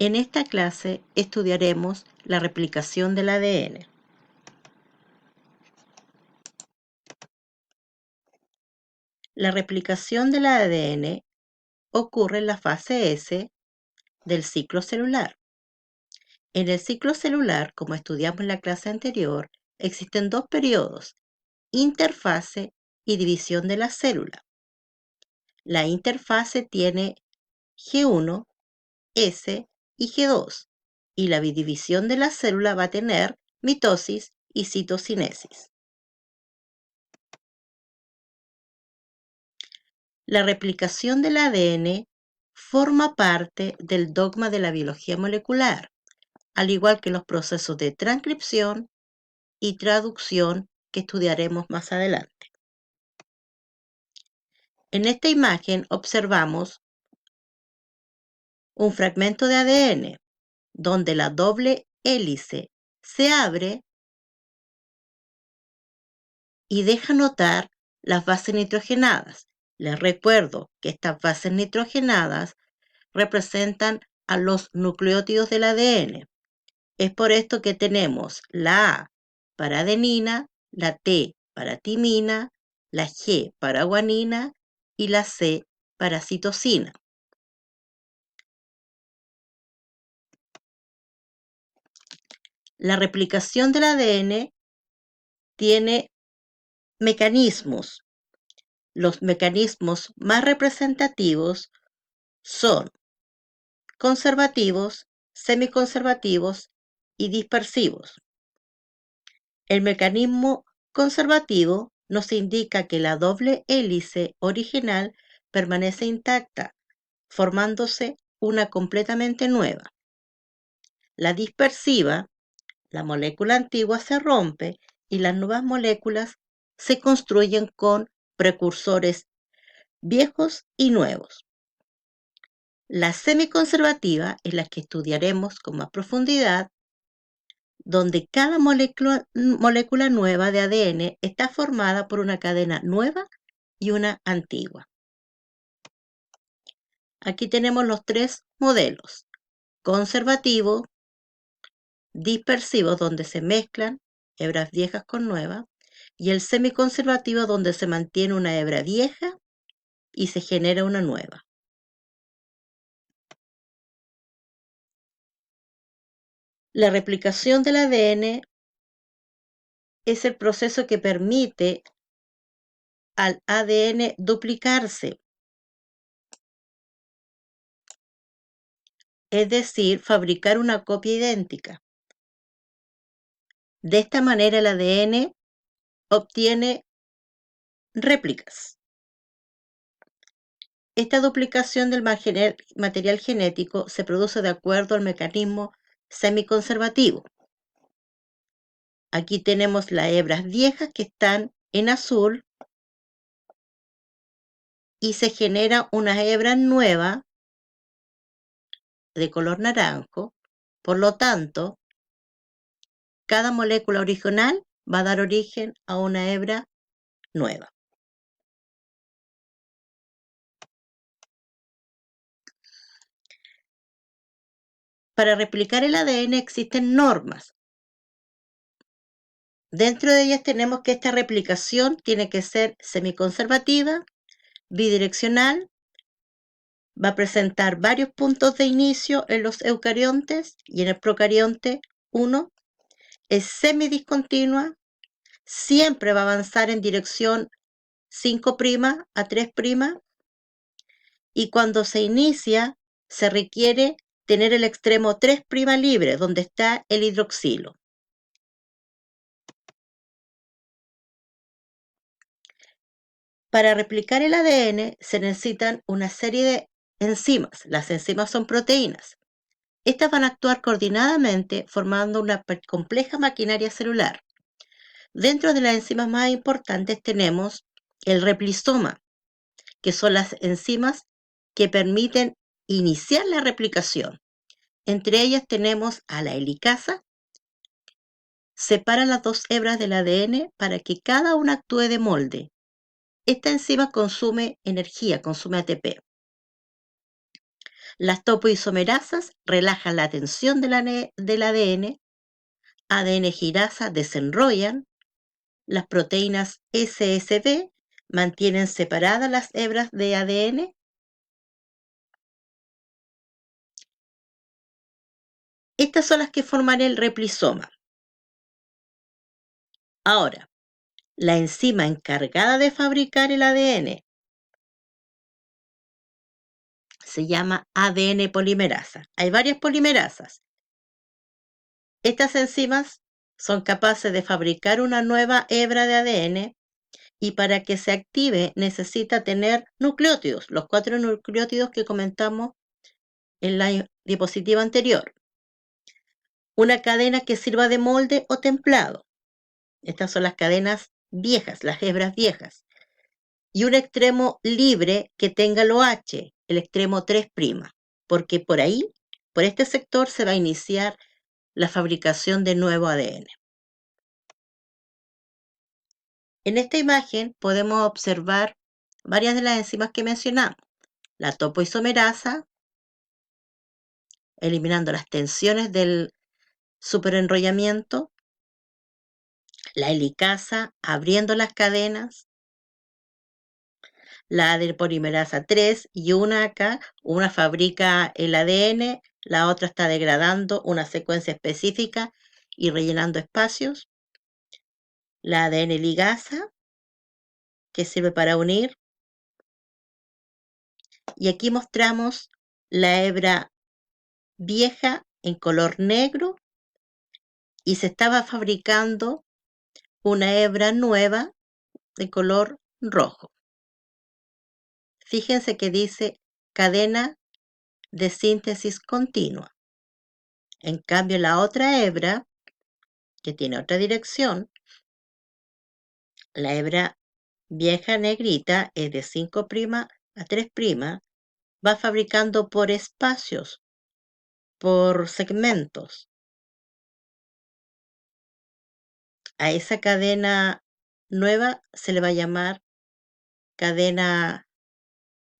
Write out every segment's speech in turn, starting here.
En esta clase estudiaremos la replicación del ADN. La replicación del ADN ocurre en la fase S del ciclo celular. En el ciclo celular, como estudiamos en la clase anterior, existen dos periodos, interfase y división de la célula. La interfase tiene G1, S y G2, y la división de la célula va a tener mitosis y citocinesis. La replicación del ADN forma parte del dogma de la biología molecular, al igual que los procesos de transcripción y traducción que estudiaremos más adelante. En esta imagen observamos un fragmento de ADN donde la doble hélice se abre y deja notar las bases nitrogenadas. Les recuerdo que estas bases nitrogenadas representan a los nucleótidos del ADN. Es por esto que tenemos la A para adenina, la T para timina, la G para guanina y la C para citosina. La replicación del ADN tiene mecanismos. Los mecanismos más representativos son conservativos, semiconservativos y dispersivos. El mecanismo conservativo nos indica que la doble hélice original permanece intacta, formándose una completamente nueva. La dispersiva, la molécula antigua se rompe y las nuevas moléculas se construyen con precursores viejos y nuevos. La semiconservativa es la que estudiaremos con más profundidad, donde cada molécula nueva de ADN está formada por una cadena nueva y una antigua. Aquí tenemos los tres modelos: conservativo, dispersivo, donde se mezclan hebras viejas con nuevas, y el semiconservativo, donde se mantiene una hebra vieja y se genera una nueva. La replicación del ADN es el proceso que permite al ADN duplicarse, es decir, fabricar una copia idéntica. De esta manera el ADN obtiene réplicas. Esta duplicación del material genético se produce de acuerdo al mecanismo semiconservativo. Aquí tenemos las hebras viejas que están en azul y se genera una hebra nueva de color naranjo. Por lo tanto, cada molécula original va a dar origen a una hebra nueva. Para replicar el ADN existen normas. Dentro de ellas tenemos que esta replicación tiene que ser semiconservativa, bidireccional, va a presentar varios puntos de inicio en los eucariontes y en el procarionte 1, es semidiscontinua, siempre va a avanzar en dirección 5' a 3', y cuando se inicia se requiere tener el extremo 3' libre, donde está el hidroxilo. Para replicar el ADN se necesitan una serie de enzimas. Las enzimas son proteínas. Estas van a actuar coordinadamente formando una compleja maquinaria celular. Dentro de las enzimas más importantes tenemos el replisoma, que son las enzimas que permiten iniciar la replicación. Entre ellas tenemos a la helicasa. Separa las dos hebras del ADN para que cada una actúe de molde. Esta enzima consume energía, consume ATP. Las topoisomerasas relajan la tensión del ADN, ADN girasa desenrollan, las proteínas SSB mantienen separadas las hebras de ADN. Estas son las que forman el replisoma. Ahora, la enzima encargada de fabricar el ADN se llama ADN polimerasa. Hay varias polimerasas. Estas enzimas son capaces de fabricar una nueva hebra de ADN y para que se active necesita tener nucleótidos, los 4 nucleótidos que comentamos en la diapositiva anterior. Una cadena que sirva de molde o templado. Estas son las cadenas viejas, las hebras viejas. Y un extremo libre que tenga el OH, el extremo 3', porque por ahí, por este sector, se va a iniciar la fabricación de nuevo ADN. En esta imagen podemos observar varias de las enzimas que mencionamos. La topoisomerasa, eliminando las tensiones del superenrollamiento. La helicasa, abriendo las cadenas. La adenopolimerasa 3 y una acá, una fabrica el ADN, la otra está degradando una secuencia específica y rellenando espacios. La ADN ligasa, que sirve para unir. Y aquí mostramos la hebra vieja en color negro y se estaba fabricando una hebra nueva de color rojo. Fíjense que dice cadena de síntesis continua. En cambio, la otra hebra, que tiene otra dirección, la hebra vieja negrita es de 5' a 3', va fabricando por espacios, por segmentos. A esa cadena nueva se le va a llamar cadena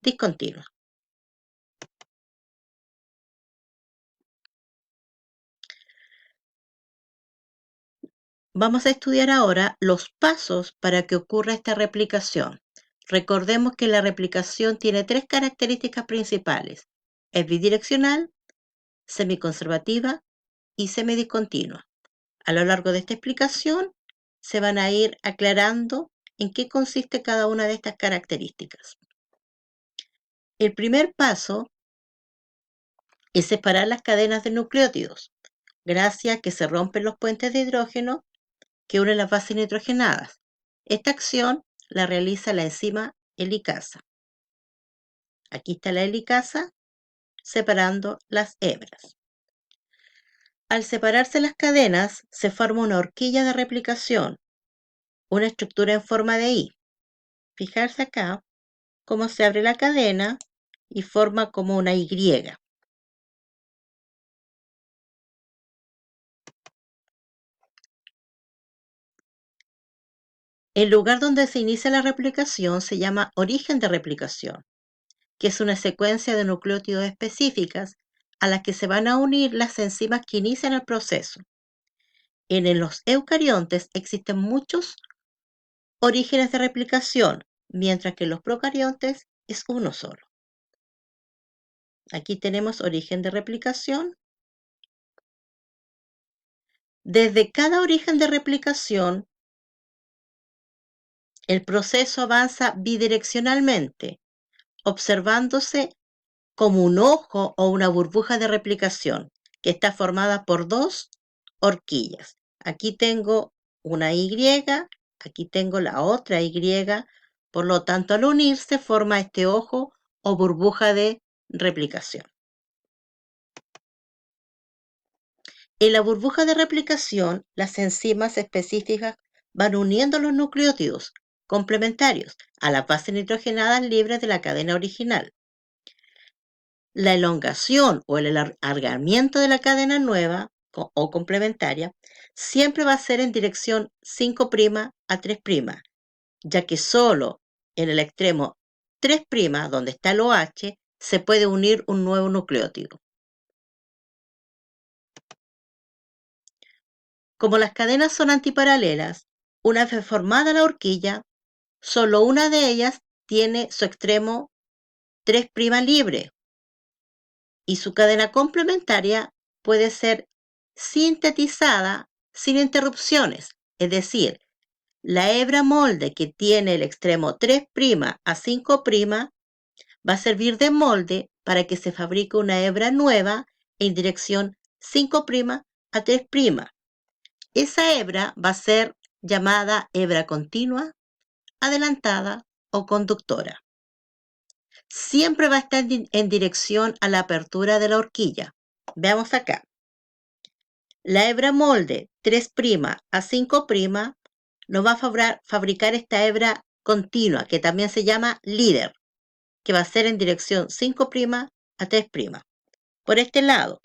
discontinua. Vamos a estudiar ahora los pasos para que ocurra esta replicación. Recordemos que la replicación tiene 3 características principales. Es bidireccional, semiconservativa y semidiscontinua. A lo largo de esta explicación se van a ir aclarando en qué consiste cada una de estas características. El primer paso es separar las cadenas de nucleótidos, gracias a que se rompen los puentes de hidrógeno que unen las bases nitrogenadas. Esta acción la realiza la enzima helicasa. Aquí está la helicasa separando las hebras. Al separarse las cadenas, se forma una horquilla de replicación, una estructura en forma de I. Fijarse acá cómo se abre la cadena y forma como una Y. El lugar donde se inicia la replicación se llama origen de replicación, que es una secuencia de nucleótidos específicas a las que se van a unir las enzimas que inician el proceso. En los eucariontes existen muchos orígenes de replicación, mientras que en los procariontes es uno solo. Aquí tenemos origen de replicación. Desde cada origen de replicación, el proceso avanza bidireccionalmente, observándose como un ojo o una burbuja de replicación que está formada por 2 horquillas. Aquí tengo una Y, aquí tengo la otra Y, por lo tanto al unirse forma este ojo o burbuja de replicación. En la burbuja de replicación, las enzimas específicas van uniendo los nucleótidos complementarios a las bases nitrogenadas libres de la cadena original. La elongación o el alargamiento de la cadena nueva o complementaria siempre va a ser en dirección 5' a 3', ya que solo en el extremo 3', donde está el OH, se puede unir un nuevo nucleótido. Como las cadenas son antiparalelas, una vez formada la horquilla, solo una de ellas tiene su extremo 3' libre y su cadena complementaria puede ser sintetizada sin interrupciones, es decir, la hebra molde que tiene el extremo 3' a 5' va a servir de molde para que se fabrique una hebra nueva en dirección 5' a 3'. Esa hebra va a ser llamada hebra continua, adelantada o conductora. Siempre va a estar en dirección a la apertura de la horquilla. Veamos acá. La hebra molde 3' a 5' nos va a fabricar esta hebra continua, que también se llama líder, que va a ser en dirección 5' a 3'. Por este lado,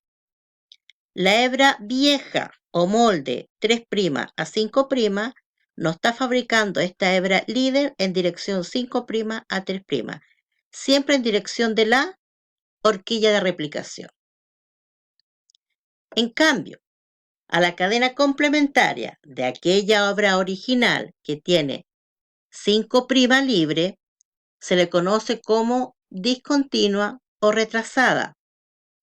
la hebra vieja o molde 3' a 5' nos está fabricando esta hebra líder en dirección 5' a 3', siempre en dirección de la horquilla de replicación. En cambio, a la cadena complementaria de aquella obra original que tiene 5' libre, se le conoce como discontinua o retrasada,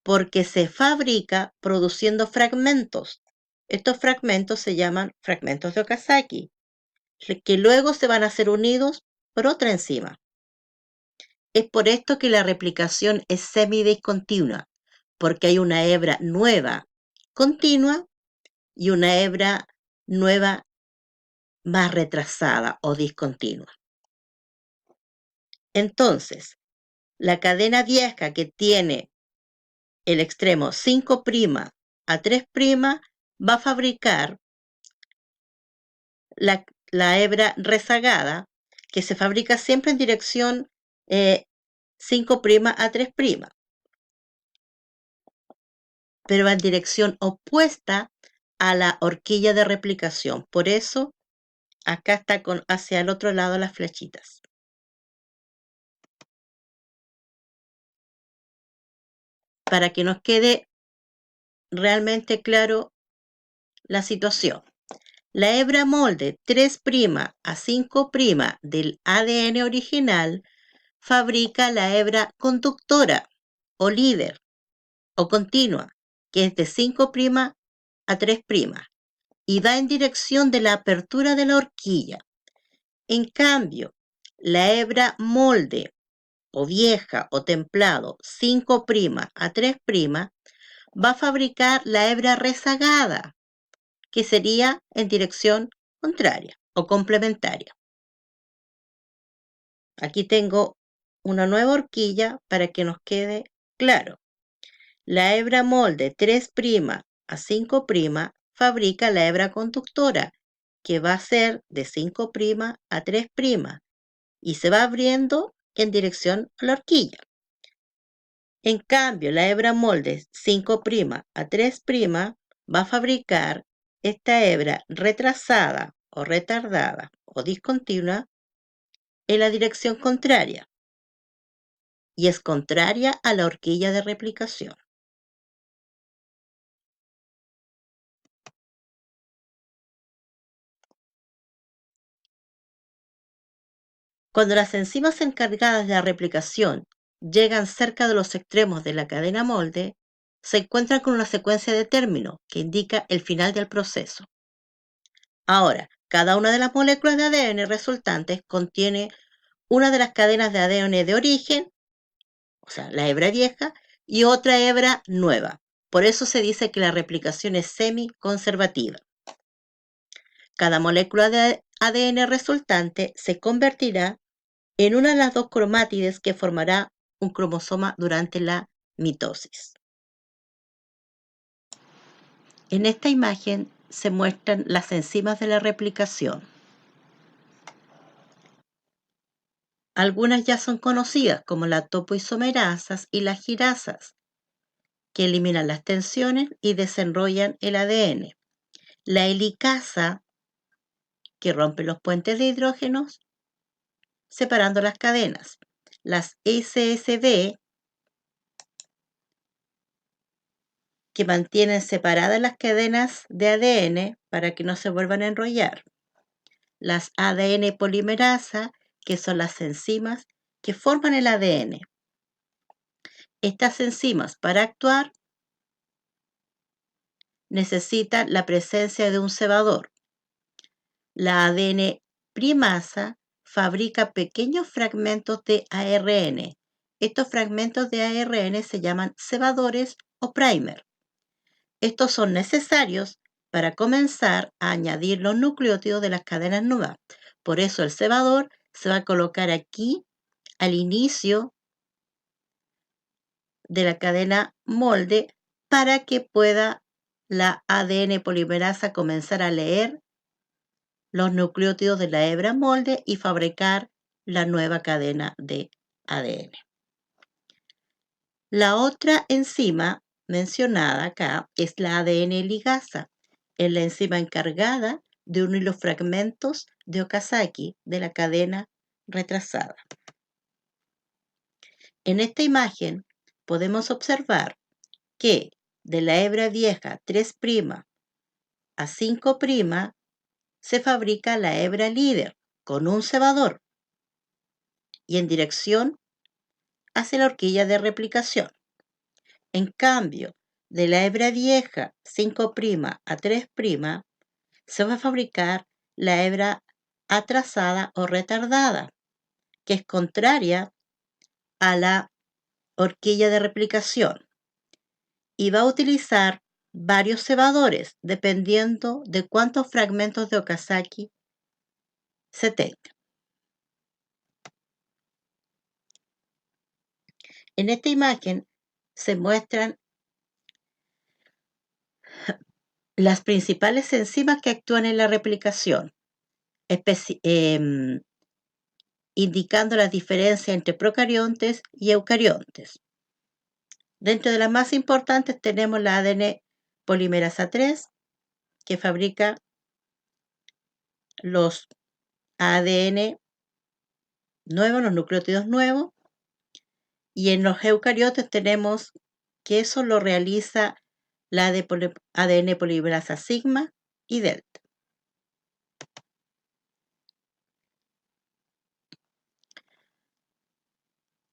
porque se fabrica produciendo fragmentos. Estos fragmentos se llaman fragmentos de Okazaki, que luego se van a ser unidos por otra enzima. Es por esto que la replicación es semidiscontinua, porque hay una hebra nueva continua y una hebra nueva más retrasada o discontinua. Entonces, la cadena vieja que tiene el extremo 5' a 3' va a fabricar la hebra rezagada, que se fabrica siempre en dirección 5' a 3', pero en dirección opuesta a la horquilla de replicación. Por eso, acá está hacia el otro lado las flechitas. Para que nos quede realmente claro la situación. La hebra molde 3' a 5' del ADN original fabrica la hebra conductora o líder o continua, que es de 5' a 3' y va en dirección de la apertura de la horquilla. En cambio, la hebra molde o vieja o templado 5' a 3' va a fabricar la hebra rezagada, que sería en dirección contraria o complementaria. Aquí tengo una nueva horquilla para que nos quede claro. La hebra molde 3' a 5' fabrica la hebra conductora, que va a ser de 5' a 3' y se va abriendo en dirección a la horquilla. En cambio, la hebra molde 5' a 3' va a fabricar esta hebra retrasada o retardada o discontinua en la dirección contraria y es contraria a la horquilla de replicación. Cuando las enzimas encargadas de la replicación llegan cerca de los extremos de la cadena molde, se encuentran con una secuencia de términos que indica el final del proceso. Ahora, cada una de las moléculas de ADN resultantes contiene una de las cadenas de ADN de origen, o sea, la hebra vieja, y otra hebra nueva. Por eso se dice que la replicación es semi-conservativa. Cada molécula de ADN resultante se convertirá en una de las dos cromátides que formará un cromosoma durante la mitosis. En esta imagen se muestran las enzimas de la replicación. Algunas ya son conocidas como las topoisomerasas y las girasas, que eliminan las tensiones y desenrollan el ADN. La helicasa, que rompe los puentes de hidrógenos, separando las cadenas. Las SSB, que mantienen separadas las cadenas de ADN para que no se vuelvan a enrollar. Las ADN polimerasa, que son las enzimas que forman el ADN. Estas enzimas, para actuar, necesitan la presencia de un cebador. La ADN primasa fabrica pequeños fragmentos de ARN. Estos fragmentos de ARN se llaman cebadores o primer. Estos son necesarios para comenzar a añadir los nucleótidos de las cadenas nuevas. Por eso el cebador se va a colocar aquí al inicio de la cadena molde para que pueda la ADN polimerasa comenzar a leer los nucleótidos de la hebra molde y fabricar la nueva cadena de ADN. La otra enzima mencionada acá es la ADN ligasa. Es la enzima encargada de unir los fragmentos de Okazaki de la cadena retrasada. En esta imagen podemos observar que de la hebra vieja 3' a 5' se fabrica la hebra líder con un cebador y en dirección hacia la horquilla de replicación. En cambio, de la hebra vieja 5' a 3' se va a fabricar la hebra atrasada o retardada, que es contraria a la horquilla de replicación y va a utilizar varios cebadores dependiendo de cuántos fragmentos de Okazaki se tenga. En esta imagen se muestran las principales enzimas que actúan en la replicación, indicando la diferencia entre procariontes y eucariontes. Dentro de las más importantes tenemos la ADN polimerasa 3, que fabrica los ADN nuevos, los nucleótidos nuevos, y en los eucariotes tenemos que eso lo realiza la ADN polimerasa sigma y delta.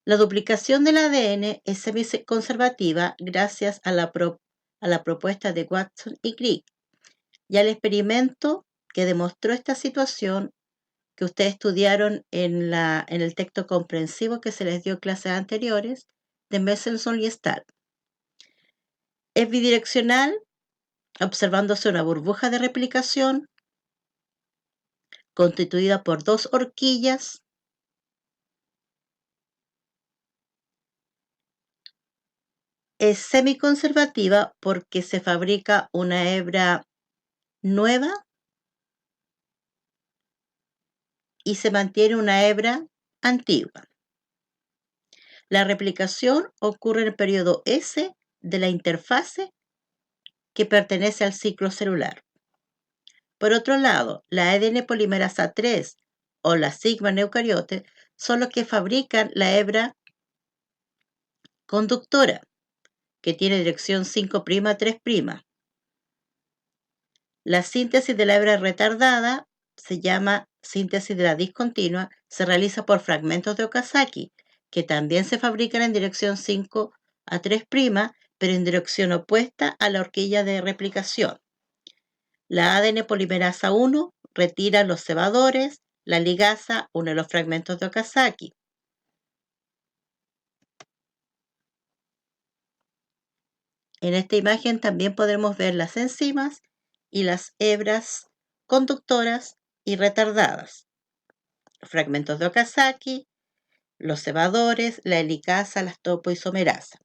La duplicación del ADN es semiconservativa gracias a la propuesta de Watson y Crick y al experimento que demostró esta situación que ustedes estudiaron en el texto comprensivo que se les dio en clases anteriores de Mendelssohn y Stahl. Es bidireccional, observándose una burbuja de replicación constituida por dos horquillas es semiconservativa porque se fabrica una hebra nueva y se mantiene una hebra antigua. La replicación ocurre en el periodo S de la interfase que pertenece al ciclo celular. Por otro lado, la ADN polimerasa 3 o la sigma en eucariotes son los que fabrican la hebra conductora, que tiene dirección 5' a 3'. La síntesis de la hebra retardada se llama síntesis de la discontinua, se realiza por fragmentos de Okazaki, que también se fabrican en dirección 5 a 3', pero en dirección opuesta a la horquilla de replicación. La ADN polimerasa 1 retira los cebadores, la ligasa une los fragmentos de Okazaki. En esta imagen también podemos ver las enzimas y las hebras conductoras y retardadas. Fragmentos de Okazaki, los cebadores, la helicasa, las topoisomerasa.